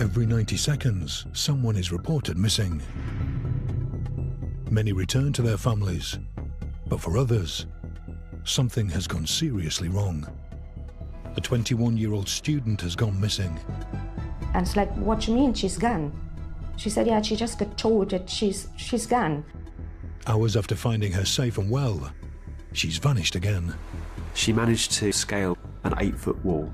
Every 90 seconds, someone is reported missing. Many return to their families, but for others, something has gone seriously wrong. A 21-year-old student has gone missing. And it's like, what do you mean she's gone? She said, yeah, she just got told that she's gone. Hours after finding her safe and well, she's vanished again. She managed to scale an 8-foot wall.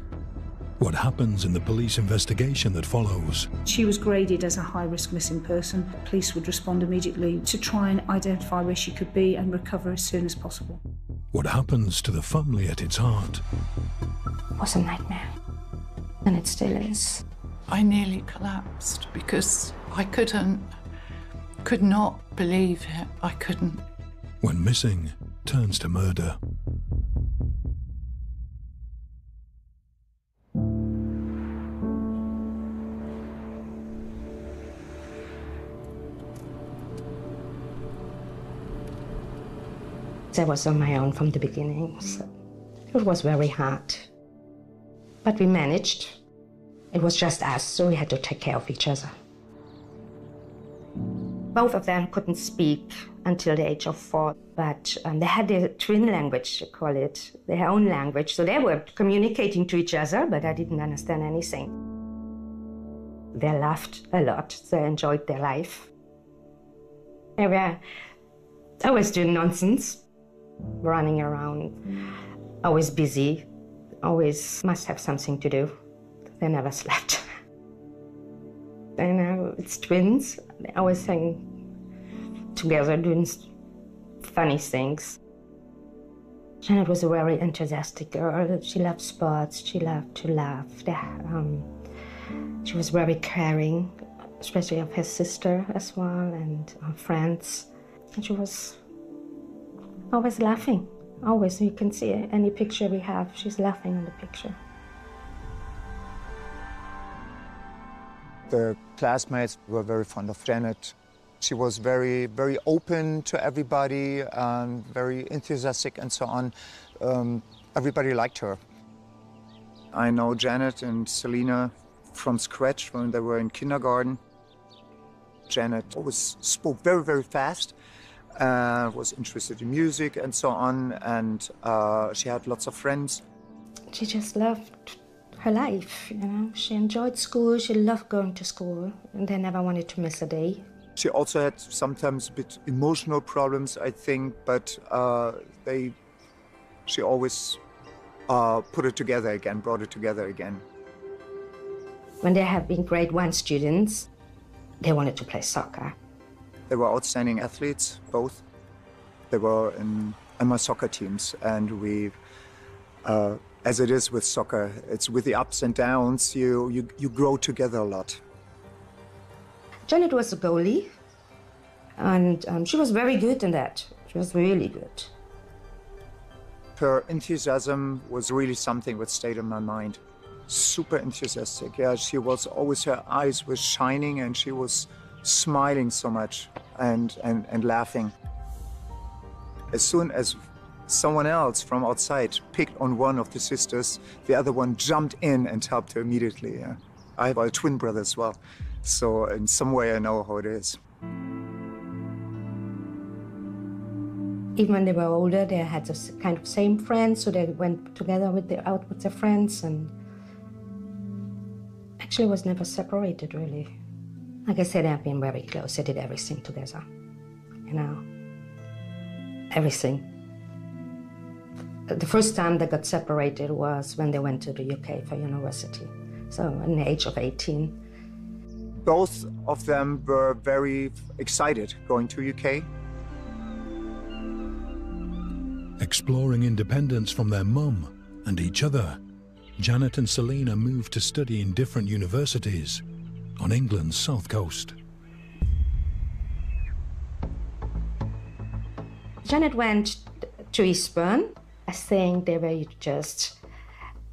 What happens in the police investigation that follows? She was graded as a high-risk missing person. Police would respond immediately to try and identify where she could be and recover as soon as possible. What happens to the family at its heart? It was a nightmare, and it still is. I nearly collapsed because I could not believe it. I couldn't. When missing turns to murder. I was on my own from the beginning, so it was very hard. But we managed. It was just us, so we had to take care of each other. Both of them couldn't speak until the age of 4, but they had their twin language, they call it, their own language. So they were communicating to each other, but I didn't understand anything. They laughed a lot, they enjoyed their life. They were always doing nonsense, running around, always busy, always must have something to do. They never slept. And now it's twins. They always hang together doing funny things. Janet was a very enthusiastic girl. She loved sports. She loved to laugh. She was very caring, especially of her sister as well and her friends. And she was always laughing. Always. You can see any picture we have, she's laughing in the picture. The classmates were very fond of Janet. She was very, very open to everybody, very enthusiastic and so on. Everybody liked her. I know Janet and Selena from scratch when they were in kindergarten. Janet always spoke very, very fast, was interested in music and so on, and she had lots of friends. She just loved her life, you know. She enjoyed school, she loved going to school, and they never wanted to miss a day. She also had sometimes a bit emotional problems, I think, but she always put it together again, brought it together again. When they have been grade 1 students, they wanted to play soccer. They were outstanding athletes, both. They were in my soccer teams, and we, as it is with soccer, it's with the ups and downs, you grow together a lot. Janet was a goalie, and she was very good in that. She was really good. Her enthusiasm was really something that stayed in my mind. Super enthusiastic, yeah. She was always, her eyes were shining and she was smiling so much and laughing. As soon as someone else from outside picked on one of the sisters, the other one jumped in and helped her immediately. Yeah. I have a twin brother as well, so in some way I know how it is. Even when they were older, they had this kind of same friends, so they went together out with their friends, and actually was never separated, really. Like I said, they've been very close. They did everything together, you know, everything. The first time they got separated was when they went to the UK for university, so at the age of 18. Both of them were very excited going to UK. Exploring independence from their mum and each other, Janet and Selena moved to study in different universities on England's south coast. Janet went to Eastbourne. I think they were just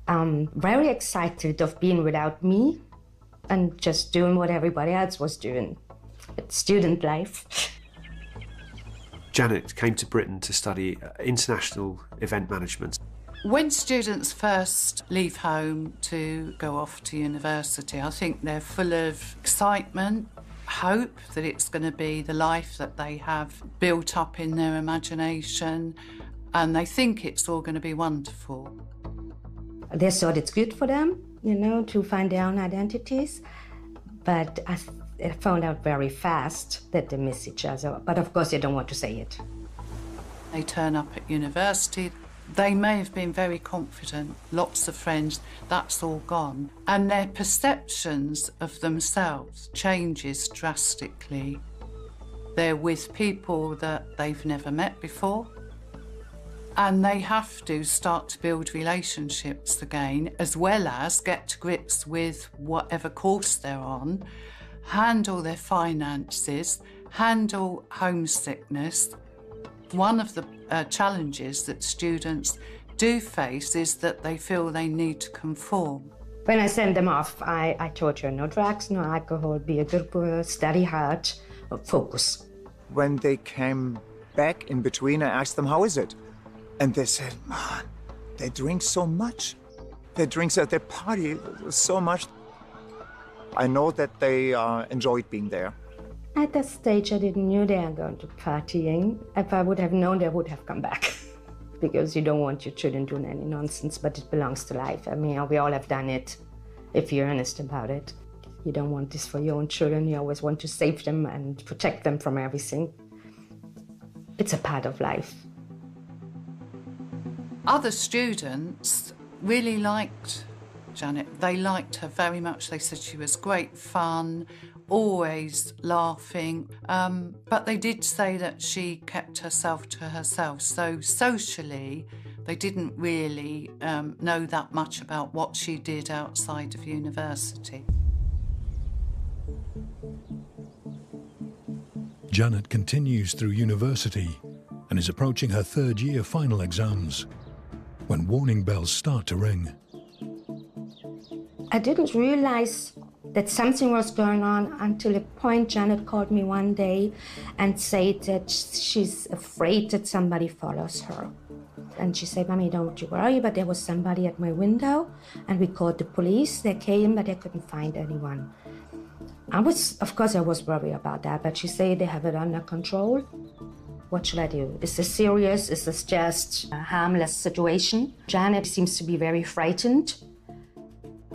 very excited of being without me and just doing what everybody else was doing. It's student life. Janet came to Britain to study international event management. When students first leave home to go off to university, I think they're full of excitement, hope that it's going to be the life that they have built up in their imagination, and they think it's all going to be wonderful. They thought it's good for them, you know, to find their own identities, but I found out very fast that they miss each other, but of course they don't want to say it. They turn up at university. They may have been very confident, lots of friends, that's all gone. And their perceptions of themselves changes drastically. They're with people that they've never met before, and they have to start to build relationships again, as well as get to grips with whatever course they're on, handle their finances, handle homesickness. One of the challenges that students do face is that they feel they need to conform. When I sent them off, I told her no drugs, no alcohol, be a good girl, study hard, focus. When they came back in between, I asked them, how is it? And they said, man, they drink so much. They drink at their party so much. I know that they enjoyed being there. At that stage, I didn't know they were going to partying. If I would have known, they would have come back. Because you don't want your children doing any nonsense, but it belongs to life. I mean, we all have done it, if you're honest about it. You don't want this for your own children. You always want to save them and protect them from everything. It's a part of life. Other students really liked Janet. They liked her very much. They said she was great fun, always laughing, but they did say that she kept herself to herself. So socially, they didn't really know that much about what she did outside of university. Janet continues through university and is approaching her third-year final exams when warning bells start to ring. I didn't realize that something was going on until a point Janet called me one day and said that she's afraid that somebody follows her. And she said, Mommy, don't you worry, but there was somebody at my window, and we called the police. They came, but they couldn't find anyone. Of course I was worried about that, but she said they have it under control. What should I do? Is this serious? Is this just a harmless situation? Janet seems to be very frightened.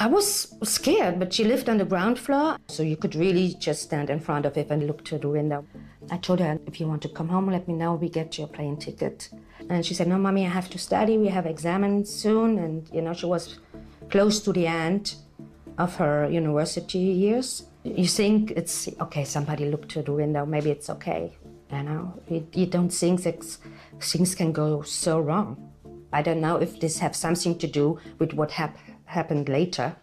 I was scared, but she lived on the ground floor, so you could really just stand in front of it and look through the window. I told her, if you want to come home, let me know, we get you a plane ticket. And she said, no, Mommy, I have to study, we have exams soon. And, you know, she was close to the end of her university years. You think it's, okay, somebody looked through the window, maybe it's okay. You know, you don't think that things can go so wrong. I don't know if this has something to do with what happened later.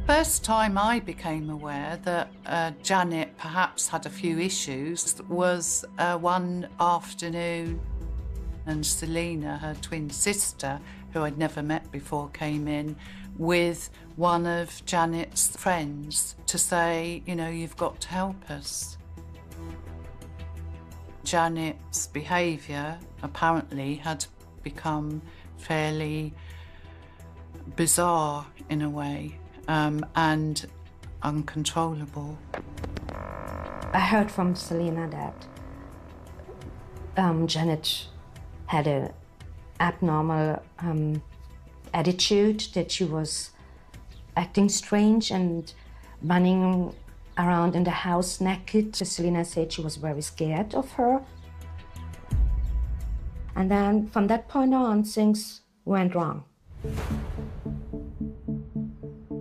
First time I became aware that Janet perhaps had a few issues was one afternoon, and Selina, her twin sister, who I'd never met before, came in with one of Janet's friends to say, you know, you've got to help us. Janet's behaviour apparently had become fairly bizarre in a way, and uncontrollable. I heard from Selina that Janet had an abnormal attitude, that she was acting strange and running around in the house naked. Selina said she was very scared of her. And then from that point on, things went wrong.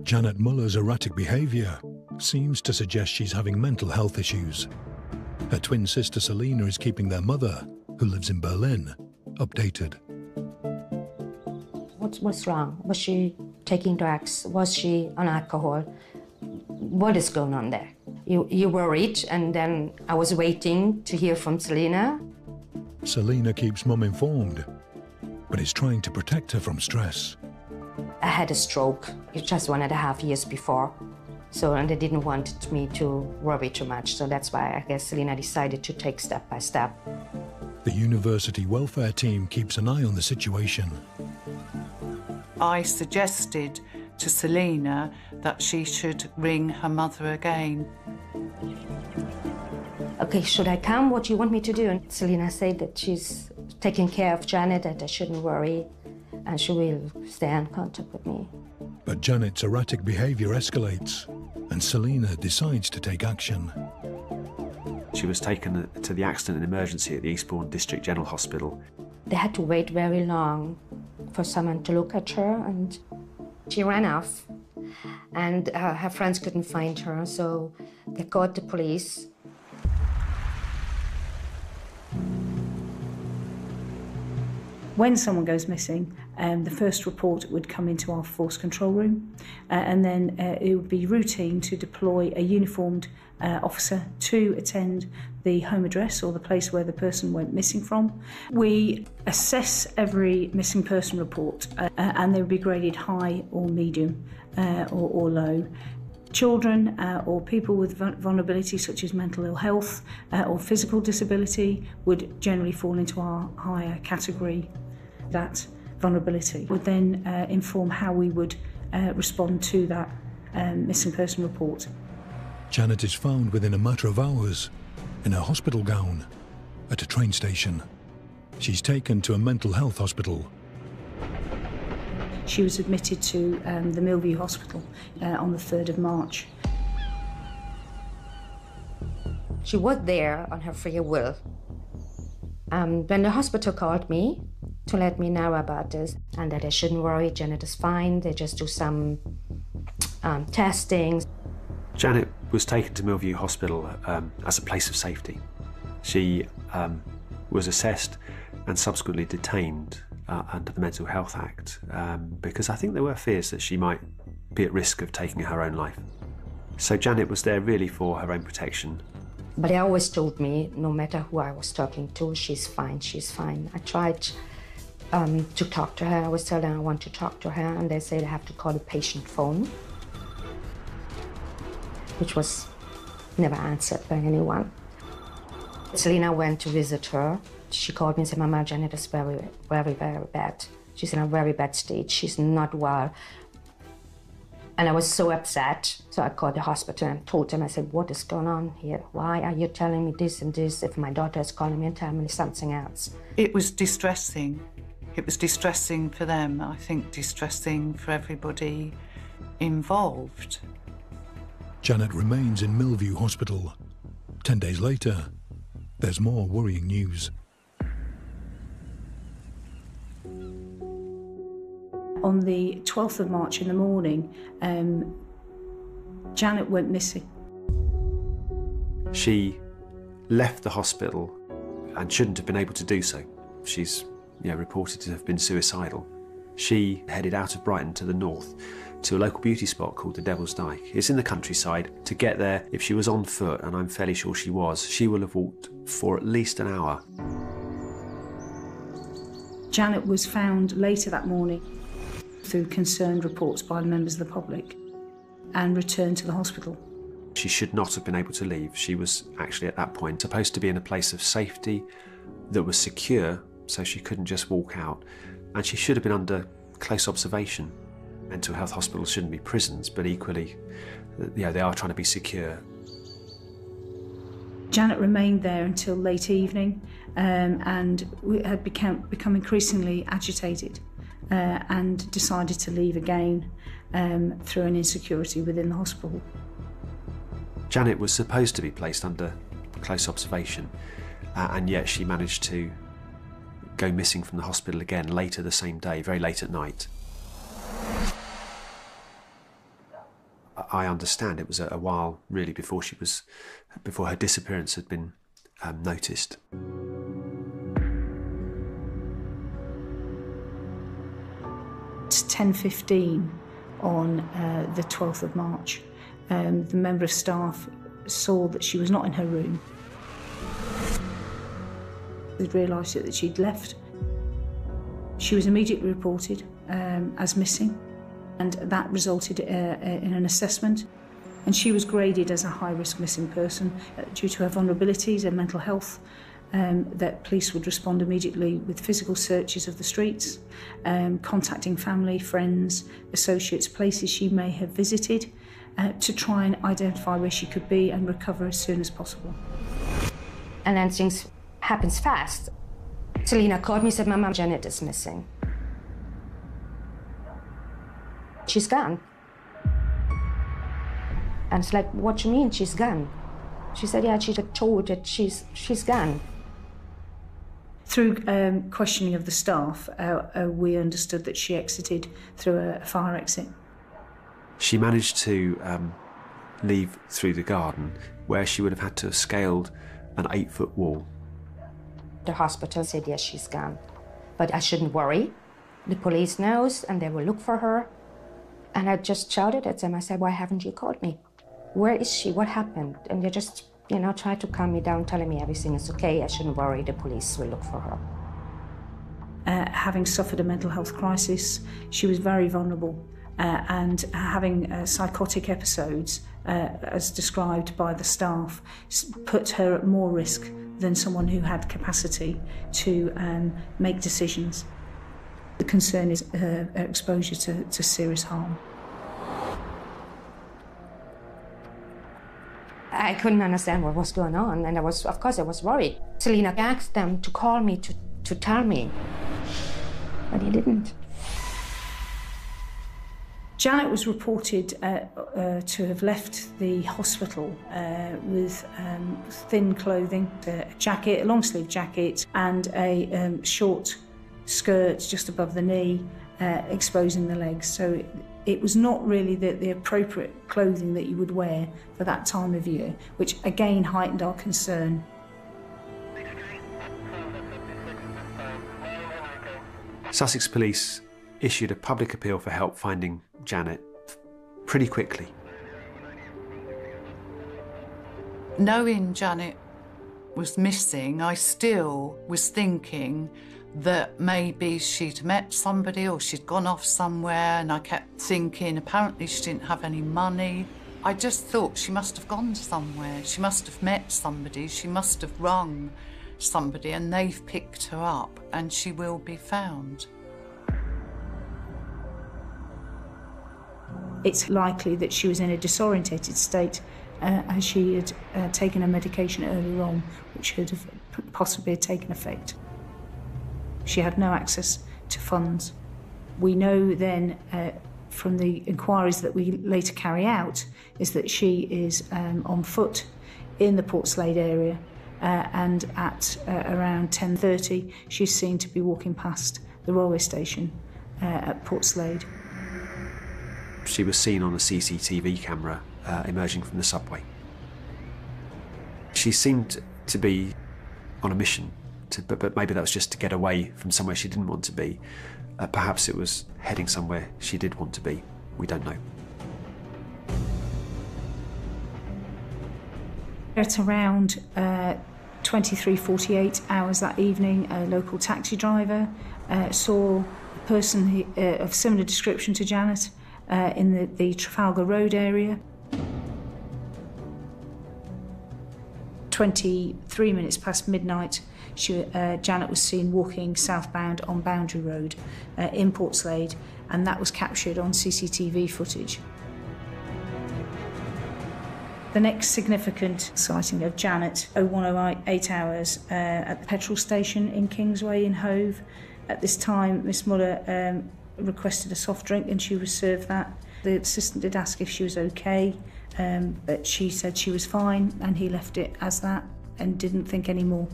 Janet Muller's erratic behaviour seems to suggest she's having mental health issues. Her twin sister Selina is keeping their mother, who lives in Berlin, updated. What's wrong? Was she taking drugs? Was she on alcohol? What is going on there? You worried, and then I was waiting to hear from Selina. Selina keeps Mum informed, but is trying to protect her from stress. I had a stroke just 1.5 years before, and they didn't want me to worry too much, so that's why I guess Selina decided to take step by step. The university welfare team keeps an eye on the situation. I suggested to Selina that she should ring her mother again. Okay, should I come? What do you want me to do? And Selina said that she's taking care of Janet, that I shouldn't worry, and she will stay in contact with me. But Janet's erratic behaviour escalates, and Selina decides to take action. She was taken to the accident and emergency at the Eastbourne District General Hospital. They had to wait very long for someone to look at her, and she ran off, and her friends couldn't find her, so they called the police. When someone goes missing, the first report would come into our force control room, and then it would be routine to deploy a uniformed officer to attend the home address or the place where the person went missing from. We assess every missing person report, and they would be graded high or medium or low. Children or people with vulnerability such as mental ill health or physical disability would generally fall into our higher category. That vulnerability would then inform how we would respond to that missing person report. Janet is found within a matter of hours in a hospital gown at a train station. She's taken to a mental health hospital. She was admitted to the Millview Hospital on the 3rd of March. She was there on her free will. When the hospital called me to let me know about this and that I shouldn't worry, Janet is fine, they just do some testing. Janet was taken to Millview Hospital as a place of safety. She was assessed and subsequently detained under the Mental Health Act because I think there were fears that she might be at risk of taking her own life. So Janet was there really for her own protection. But they always told me, no matter who I was talking to, she's fine, she's fine. I tried to talk to her. I was telling her I want to talk to her, and they said I have to call the patient phone, which was never answered by anyone. Selina went to visit her. She called me and said, Mama, Janet is very, very, very bad. She's in a very bad state. She's not well. And I was so upset. So I called the hospital and told them, I said, what is going on here? Why are you telling me this and this if my daughter is calling me and telling me something else? It was distressing. It was distressing for them, I think distressing for everybody involved. Janet remains in Millview Hospital. 10 days later, there's more worrying news. On the 12th of March in the morning, Janet went missing. She left the hospital and shouldn't have been able to do so. She's reported to have been suicidal. She headed out of Brighton to the north to a local beauty spot called the Devil's Dyke. It's in the countryside. To get there, if she was on foot, and I'm fairly sure she was, she will have walked for at least an hour. Janet was found later that morning through concerned reports by members of the public and returned to the hospital. She should not have been able to leave. She was actually at that point supposed to be in a place of safety that was secure, so she couldn't just walk out. And she should have been under close observation. Mental health hospitals shouldn't be prisons, but equally, they are trying to be secure. Janet remained there until late evening and had become increasingly agitated and decided to leave again through an insecurity within the hospital. Janet was supposed to be placed under close observation, and yet she managed to go missing from the hospital again later the same day, very late at night. I understand it was a while really before her disappearance had been noticed. It's 10:15 on the 12th of March. The member of staff saw that she was not in her room. They realised that she'd left. She was immediately reported as missing, and that resulted in an assessment. And she was graded as a high-risk missing person due to her vulnerabilities and mental health that police would respond immediately with physical searches of the streets, contacting family, friends, associates, places she may have visited, to try and identify where she could be and recover as soon as possible. And then things happens fast. Selena called me and said, Mama, Janet is missing. She's gone. And it's like, what do you mean she's gone? She said, yeah, she just told that she's gone. Through questioning of the staff, we understood that she exited through a fire exit. She managed to leave through the garden, where she would have had to have scaled an 8-foot wall. The hospital said, yes, she's gone. But I shouldn't worry. The police knows, and they will look for her. And I just shouted at them. I said, why haven't you called me? Where is she? What happened? And they just, tried to calm me down, telling me everything is okay. I shouldn't worry. The police will look for her. Having suffered a mental health crisis, she was very vulnerable. And having psychotic episodes, as described by the staff, put her at more risk than someone who had capacity to make decisions. The concern is her exposure to serious harm. I couldn't understand what was going on, and of course I was worried. Selena asked them to call me to tell me, but he didn't. Janet was reported to have left the hospital with thin clothing, a jacket, a long-sleeve jacket, and a short skirt just above the knee, exposing the legs. So it was not really the appropriate clothing that you would wear for that time of year, which again heightened our concern. Sussex Police issued a public appeal for help finding Janet pretty quickly. Knowing Janet was missing, I still was thinking that maybe she'd met somebody or she'd gone off somewhere, and I kept thinking apparently she didn't have any money. I just thought she must have gone somewhere, she must have met somebody, she must have rung somebody and they've picked her up and she will be found. It's likely that she was in a disorientated state as she had taken a medication earlier on, which could have possibly taken effect. She had no access to funds. We know then from the inquiries that we later carry out is that she is on foot in the Portslade area, and at around 10:30 she's seen to be walking past the railway station at Portslade. She was seen on a CCTV camera emerging from the subway. She seemed to be on a mission, but maybe that was just to get away from somewhere she didn't want to be. Perhaps it was heading somewhere she did want to be. We don't know. At around 23:48 hours that evening, a local taxi driver saw a person of similar description to Janet in the Trafalgar Road area. 23 minutes past midnight, Janet was seen walking southbound on Boundary Road in Portslade, and that was captured on CCTV footage. The next significant sighting of Janet, 01:08 hours, at the petrol station in Kingsway in Hove. At this time, Miss Muller requested a soft drink and she was served that. The assistant did ask if she was okay, but she said she was fine, and he left it as that and didn't think any more.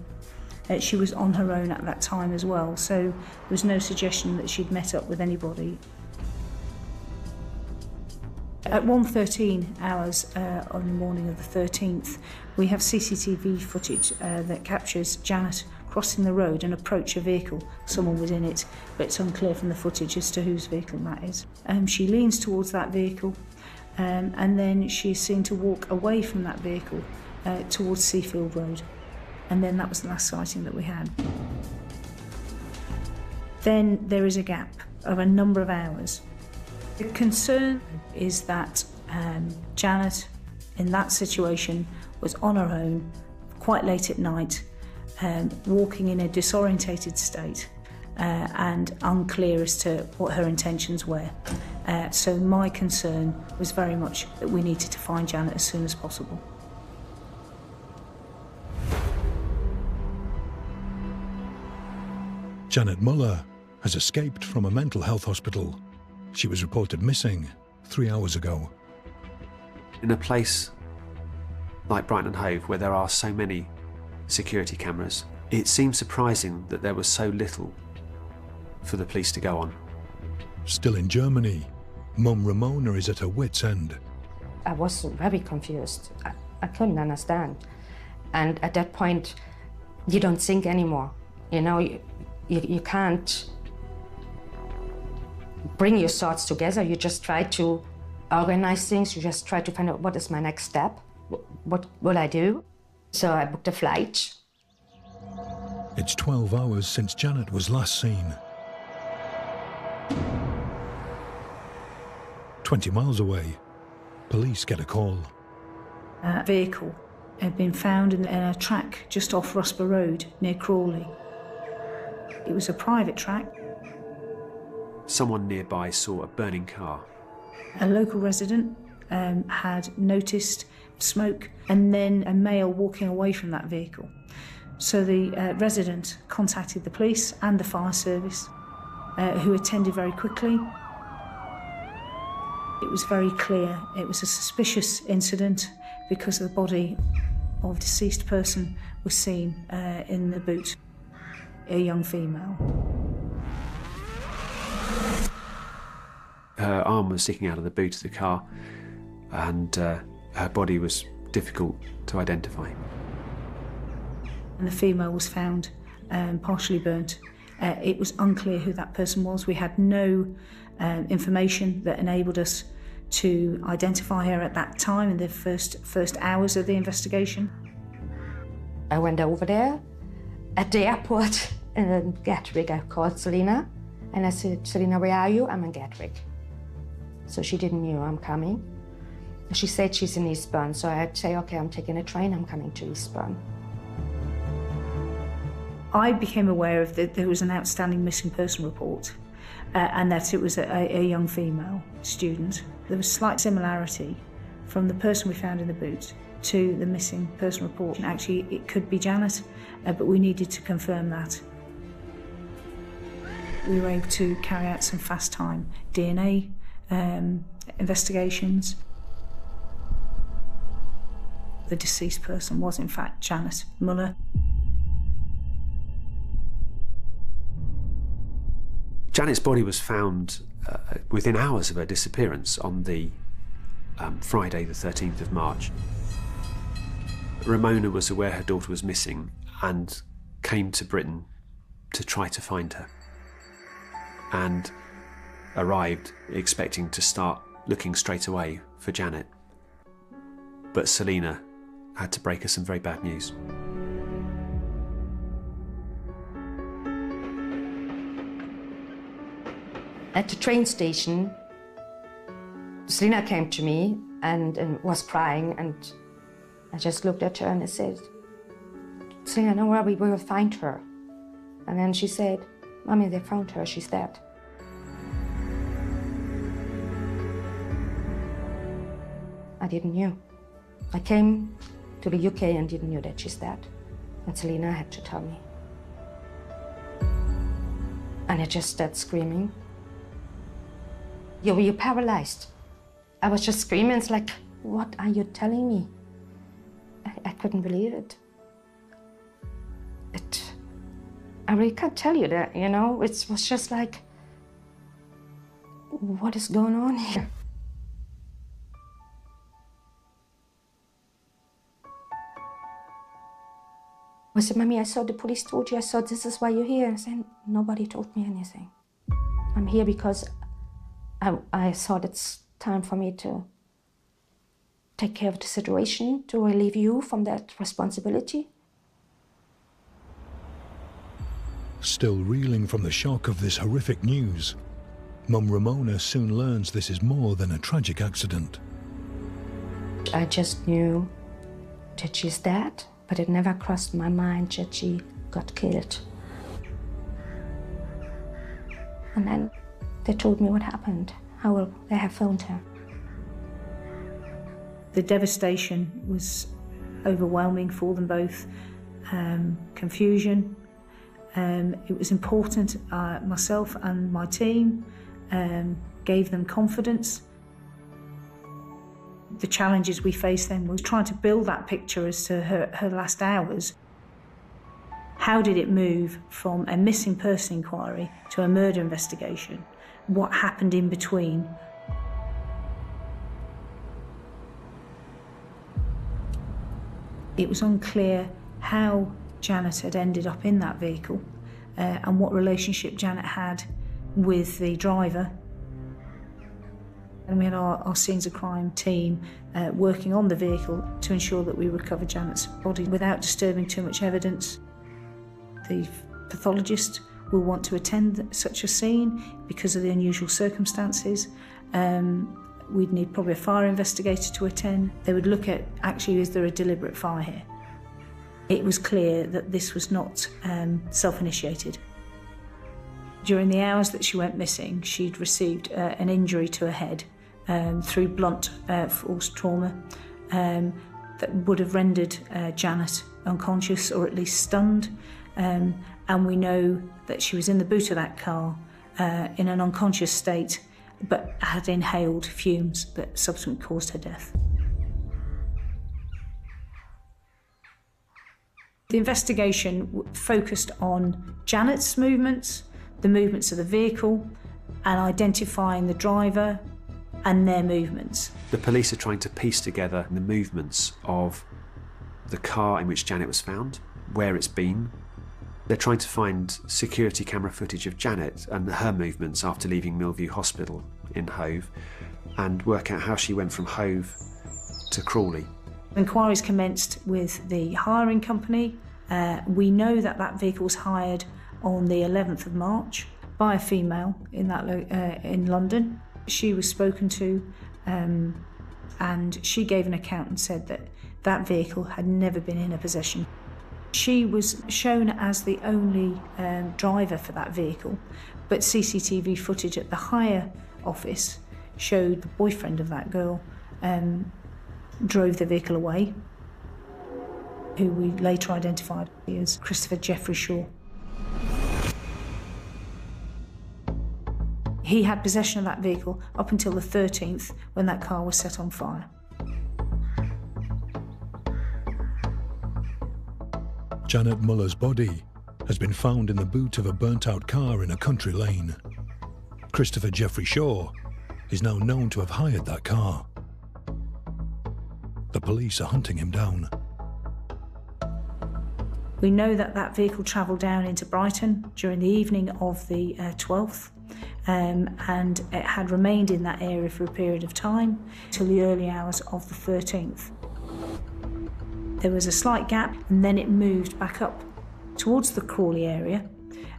She was on her own at that time as well, so there was no suggestion that she'd met up with anybody. At 1:13 hours on the morning of the 13th, we have CCTV footage that captures Janet crossing the road and approach a vehicle. Someone was in it, but it's unclear from the footage as to whose vehicle that is. She leans towards that vehicle, and then she's seen to walk away from that vehicle towards Seafield Road. And then that was the last sighting that we had. Then there is a gap of a number of hours. The concern is that Janet, in that situation, was on her own, quite late at night, walking in a disorientated state and unclear as to what her intentions were. So my concern was very much that we needed to find Janet as soon as possible. Janet Muller has escaped from a mental health hospital. She was reported missing 3 hours ago. In a place like Brighton and Hove, where there are so many security cameras, it seems surprising that there was so little for the police to go on. Still in Germany, Mum Ramona is at her wit's end. I was very confused. I couldn't understand. And at that point, you don't think anymore. You know, you can't bring your thoughts together. You just try to organize things. You just try to find out what is my next step. What will I do? So I booked a flight. It's 12 hours since Janet was last seen. 20 miles away, police get a call. A vehicle had been found in a track just off Rusper Road near Crawley. It was a private track. Someone nearby saw a burning car. A local resident had noticed smoke and then a male walking away from that vehicle. So the resident contacted the police and the fire service, who attended very quickly. It was very clear it was a suspicious incident because the body of a deceased person was seen in the boot, a young female. Her arm was sticking out of the boot of the car, and her body was difficult to identify. And the female was found partially burnt. It was unclear who that person was. We had no information that enabled us to identify her at that time in the first hours of the investigation. I went over there. At the airport in Gatwick, I called Selina and I said, Selina, where are you? I'm in Gatwick. So she didn't know I'm coming. She said she's in Eastbourne, so I'd say, okay, I'm taking a train, I'm coming to Eastbourne. I became aware of that there was an outstanding missing person report and that it was a young female student. There was slight similarity from the person we found in the boot to the missing person report. And actually, it could be Janet, but we needed to confirm that. We were able to carry out some fast time DNA investigations. The deceased person was in fact Janet Muller. Janet's body was found within hours of her disappearance on the Friday the 13th of March. Ramona was aware her daughter was missing and came to Britain to try to find her, and arrived expecting to start looking straight away for Janet. But Selina had to break her some very bad news. At the train station, Selina came to me and was crying, and I just looked at her and I said, Selina, don't worry, we will find her. And then she said, Mommy, they found her, she's dead. I didn't know. I came to the UK and didn't know that she's dead. And Selina had to tell me. And I just started screaming. You're paralyzed. I was just screaming. It's like, what are you telling me? I couldn't believe it. I really can't tell you that, you know? It was just like, what is going on here? I said, Mommy, I saw the police told you. I saw this is why you're here. I said, nobody told me anything. I'm here because I thought it's time for me to take care of the situation, to relieve you from that responsibility. Still reeling from the shock of this horrific news, Mum Ramona soon learns this is more than a tragic accident. I just knew that she's dead, But it never crossed my mind that she got killed. And then they told me what happened, how they have found her. The devastation was overwhelming for them both. Confusion. It was important, myself and my team gave them confidence. The challenges we faced then was trying to build that picture as to her last hours. How did it move from a missing person inquiry to a murder investigation? What happened in between? It was unclear how Janet had ended up in that vehicle and what relationship Janet had with the driver. And we had our scenes of crime team working on the vehicle to ensure that we recovered Janet's body without disturbing too much evidence. The pathologist will want to attend such a scene because of the unusual circumstances. We'd need probably a fire investigator to attend. They would look at, actually, is there a deliberate fire here? It was clear that this was not self-initiated. During the hours that she went missing, she'd received an injury to her head through blunt force trauma that would have rendered Janet unconscious or at least stunned. And we know that she was in the boot of that car in an unconscious state, but had inhaled fumes that subsequently caused her death. The investigation focused on Janet's movements, the movements of the vehicle, and identifying the driver and their movements. The police are trying to piece together the movements of the car in which Janet was found, where it's been. They're trying to find security camera footage of Janet and her movements after leaving Millview Hospital in Hove and work out how she went from Hove to Crawley. Inquiries commenced with the hiring company. We know that that vehicle was hired on the 11th of March by a female in London. She was spoken to and she gave an account and said that that vehicle had never been in her possession. She was shown as the only driver for that vehicle, but CCTV footage at the hire office showed the boyfriend of that girl drove the vehicle away, who we later identified as Christopher Jeffrey Shaw. He had possession of that vehicle up until the 13th when that car was set on fire. Janet Muller's body has been found in the boot of a burnt-out car in a country lane. Christopher Jeffrey Shaw is now known to have hired that car. The police are hunting him down. We know that that vehicle travelled down into Brighton during the evening of the 12th, and it had remained in that area for a period of time till the early hours of the 13th. There was a slight gap, and then it moved back up towards the Crawley area,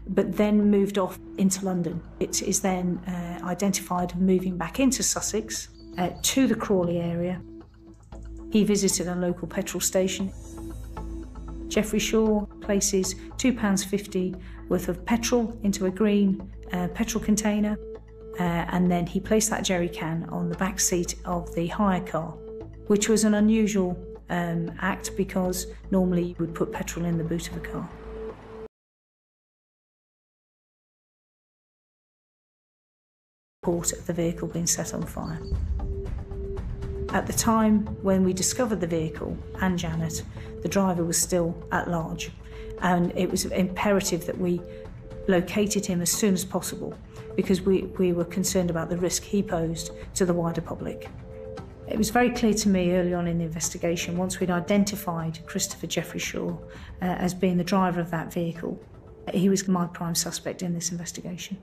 but then moved off into London. It is then identified moving back into Sussex to the Crawley area. He visited a local petrol station. Jeffrey Shaw places £2.50 worth of petrol into a green petrol container, and then he placed that jerry can on the back seat of the hire car, which was an unusual act because normally you would put petrol in the boot of a car. Report of the vehicle being set on fire. At the time when we discovered the vehicle and Janet, the driver was still at large, and it was imperative that we located him as soon as possible because we were concerned about the risk he posed to the wider public. It was very clear to me early on in the investigation, once we'd identified Christopher Jeffrey Shaw as being the driver of that vehicle, he was my prime suspect in this investigation.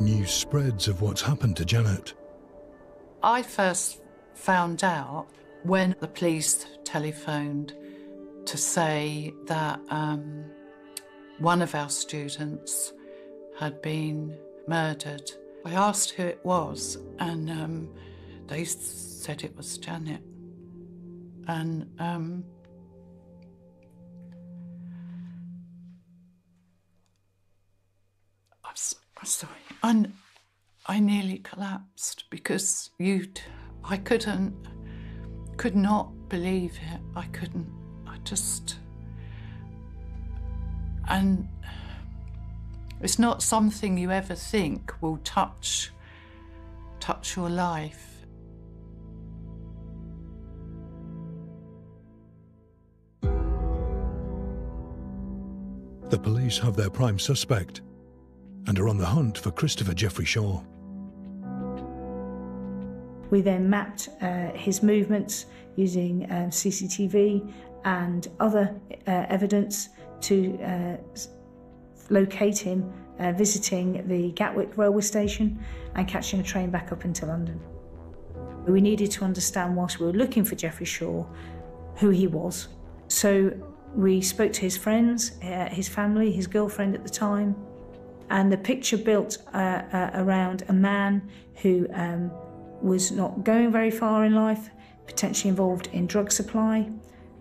News spreads of what's happened to Janet. I first found out when the police telephoned to say that one of our students had been murdered. I asked who it was, and they said it was Janet. And I'm sorry. I nearly collapsed because I could not believe it. And it's not something you ever think will touch your life. The police have their prime suspect and are on the hunt for Christopher Jeffrey Shaw. We then mapped his movements using CCTV and other evidence to locate him visiting the Gatwick railway station and catching a train back up into London. We needed to understand, whilst we were looking for Jeffrey Shaw, who he was. So we spoke to his friends, his family, his girlfriend at the time, and the picture built around a man who was not going very far in life, potentially involved in drug supply,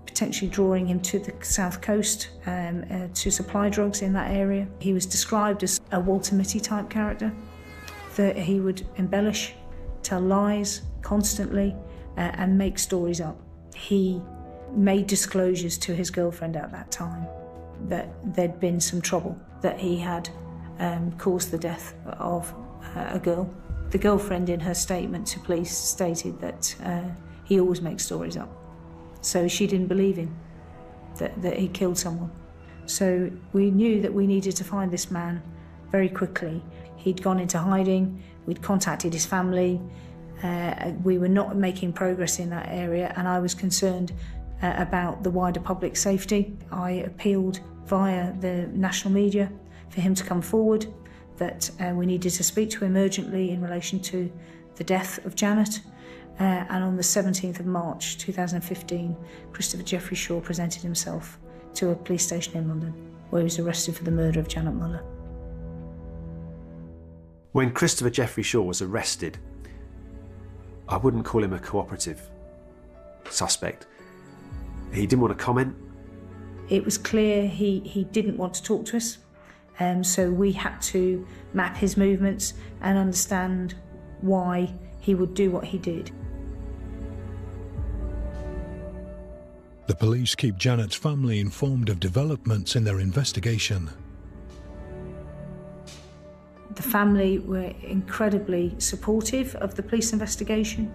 potentially drawing him to the south coast to supply drugs in that area. He was described as a Walter Mitty type character, that he would embellish, tell lies constantly, and make stories up. He made disclosures to his girlfriend at that time that there'd been some trouble, that he had caused the death of a girl. The girlfriend, in her statement to police, stated that he always makes stories up. So she didn't believe him, that he killed someone. So we knew that we needed to find this man very quickly. He'd gone into hiding, we'd contacted his family, we were not making progress in that area, and I was concerned about the wider public safety. I appealed via the national media for him to come forward, that we needed to speak to him urgently in relation to the death of Janet. And on the 17th of March 2015, Christopher Jeffrey Shaw presented himself to a police station in London, where he was arrested for the murder of Janet Muller. When Christopher Jeffrey Shaw was arrested, I wouldn't call him a cooperative suspect. He didn't want to comment. It was clear he didn't want to talk to us, so we had to map his movements and understand why he would do what he did. The police keep Janet's family informed of developments in their investigation. The family were incredibly supportive of the police investigation.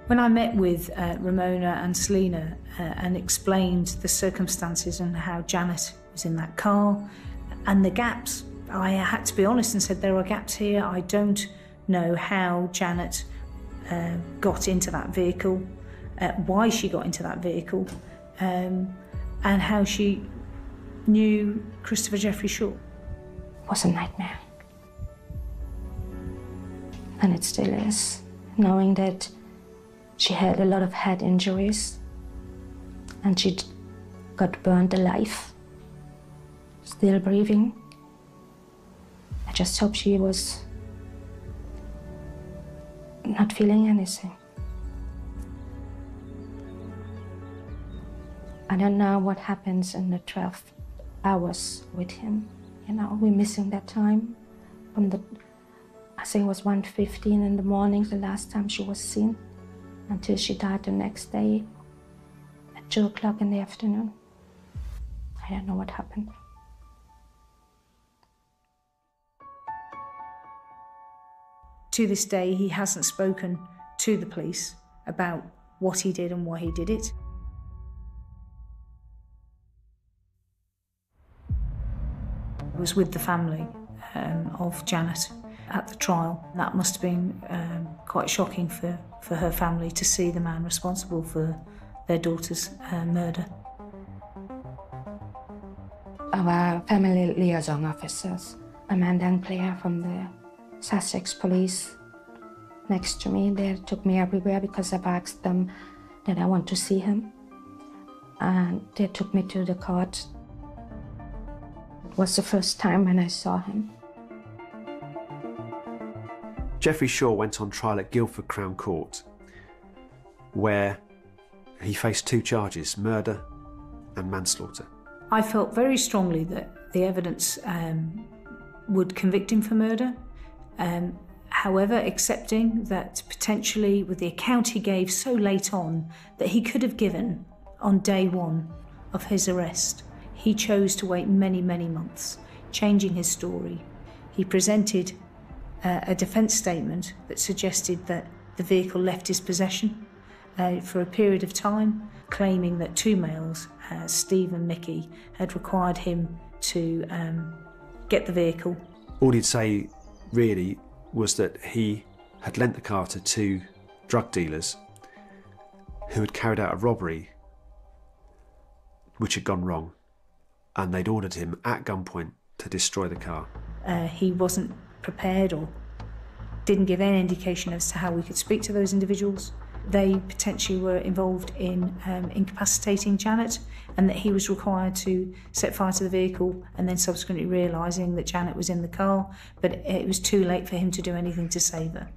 When I met with Ramona and Selina and explained the circumstances and how Janet was in that car and the gaps, I had to be honest and said there are gaps here. I don't know how Janet got into that vehicle, why she got into that vehicle, and how she knew Christopher Jeffrey Shaw. It was a nightmare. And it still is, knowing that she had a lot of head injuries and she got burned alive, still breathing. I just hope she was not feeling anything. I don't know what happens in the 12 hours with him. You know, we're missing that time from I think it was 1:15 in the morning, the last time she was seen, until she died the next day at 2 o'clock in the afternoon. I don't know what happened. To this day, he hasn't spoken to the police about what he did and why he did it. I was with the family of Janet at the trial. That must have been quite shocking for her family to see the man responsible for their daughter's murder. Our family liaison officers, Amanda and Claire from the Sussex police, next to me, they took me everywhere because I've asked them that I want to see him. And they took me to the court. It was the first time when I saw him. Jeffrey Shaw went on trial at Guildford Crown Court, where He faced 2 charges, murder and manslaughter. I felt very strongly that the evidence would convict him for murder. However, accepting that potentially with the account he gave so late on that he could have given on day 1 of his arrest, he chose to wait many, many months, changing his story. He presented a defence statement that suggested that the vehicle left his possession for a period of time, claiming that 2 males, Steve and Mickey, had required him to get the vehicle. All he'd say really was that he had lent the car to 2 drug dealers who had carried out a robbery which had gone wrong, and they'd ordered him at gunpoint to destroy the car. He wasn't prepared or didn't give any indication as to how we could speak to those individuals. They potentially were involved in incapacitating Janet, and that he was required to set fire to the vehicle, and then subsequently realising that Janet was in the car, but it was too late for him to do anything to save her.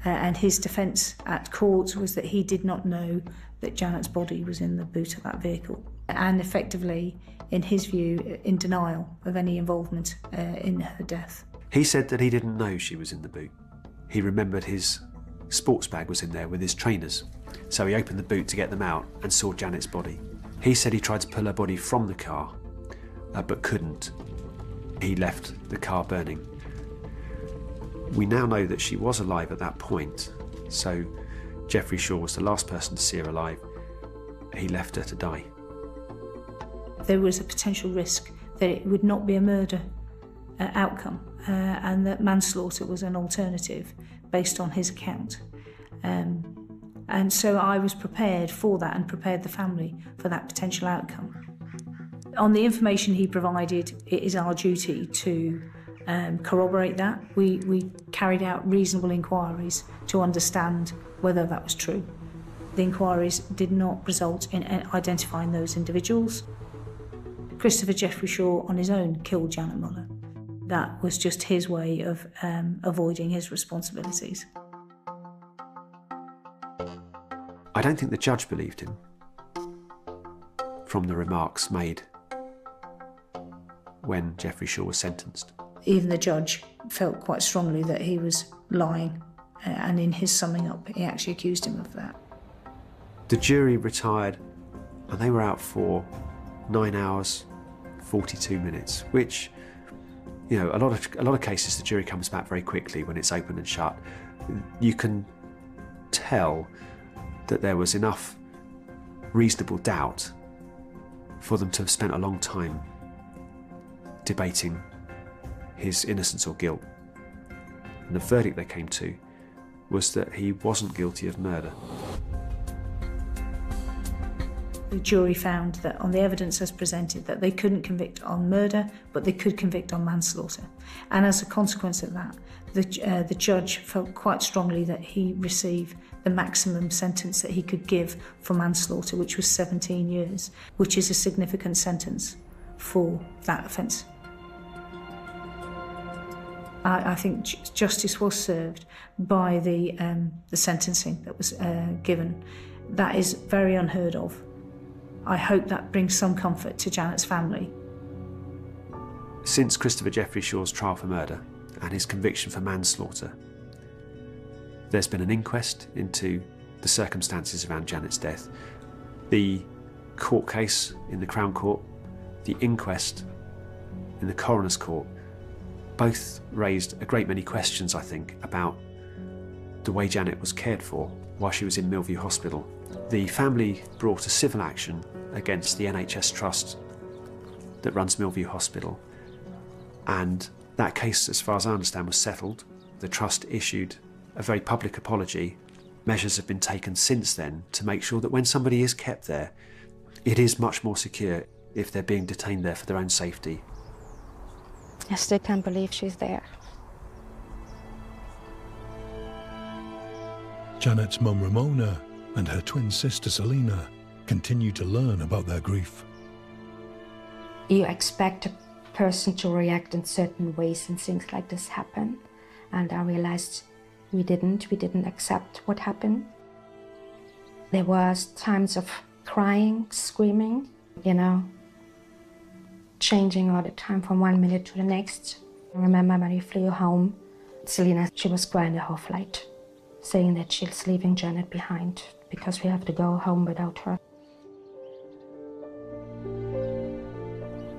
And his defence at court was that he did not know that Janet's body was in the boot of that vehicle, and effectively, in his view, in denial of any involvement in her death. He said that he didn't know she was in the boot. He remembered his sports bag was in there with his trainers, so he opened the boot to get them out and saw Janet's body. He said he tried to pull her body from the car, but couldn't. He left the car burning. We now know that she was alive at that point, so Geoffrey Shaw was the last person to see her alive. He left her to die. There was a potential risk that it would not be a murder outcome, and that manslaughter was an alternative based on his account. And so I was prepared for that and prepared the family for that potential outcome. On the information he provided, it is our duty to corroborate that. We carried out reasonable inquiries to understand whether that was true. The inquiries did not result in identifying those individuals. Christopher Geoffrey Shaw on his own killed Janet Muller. That was just his way of avoiding his responsibilities. I don't think the judge believed him from the remarks made when Geoffrey Shaw was sentenced. Even the judge felt quite strongly that he was lying, and in his summing up, he actually accused him of that. The jury retired, and they were out for 9 hours, 42 minutes, which, you know, a lot of cases the jury comes back very quickly when it's open and shut. You can tell that there was enough reasonable doubt for them to have spent a long time debating his innocence or guilt. And the verdict they came to was that he wasn't guilty of murder. The jury found that on the evidence as presented that they couldn't convict on murder, but they could convict on manslaughter. And as a consequence of that, the judge felt quite strongly that he received the maximum sentence that he could give for manslaughter, which was 17 years, which is a significant sentence for that offence. I think justice was served by the sentencing that was given. That is very unheard of. I hope that brings some comfort to Janet's family. Since Christopher Geoffrey Shaw's trial for murder and his conviction for manslaughter, there's been an inquest into the circumstances around Janet's death. The court case in the Crown Court, the inquest in the Coroner's Court, both raised a great many questions, I think, about the way Janet was cared for while she was in Millview Hospital. The family brought a civil action against the NHS Trust that runs Millview Hospital, and that case, as far as I understand, was settled. The Trust issued a very public apology. Measures have been taken since then to make sure that when somebody is kept there, it is much more secure if they're being detained there for their own safety. I still can't believe she's there. Janet's mum Ramona and her twin sister Selina continue to learn about their grief. You expect a person to react in certain ways when things like this happen, and I realized we didn't accept what happened. There was times of crying, screaming, you know, changing all the time from 1 minute to the next. I remember when we flew home, Selena, she was crying the whole flight, saying that she's leaving Janet behind because we have to go home without her.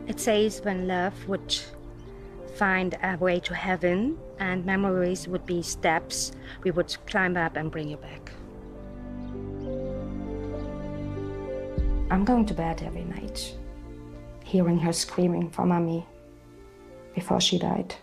It says when love would find a way to heaven and memories would be steps, we would climb up and bring you back. I'm going to bed every night, hearing her screaming for Mommy before she died.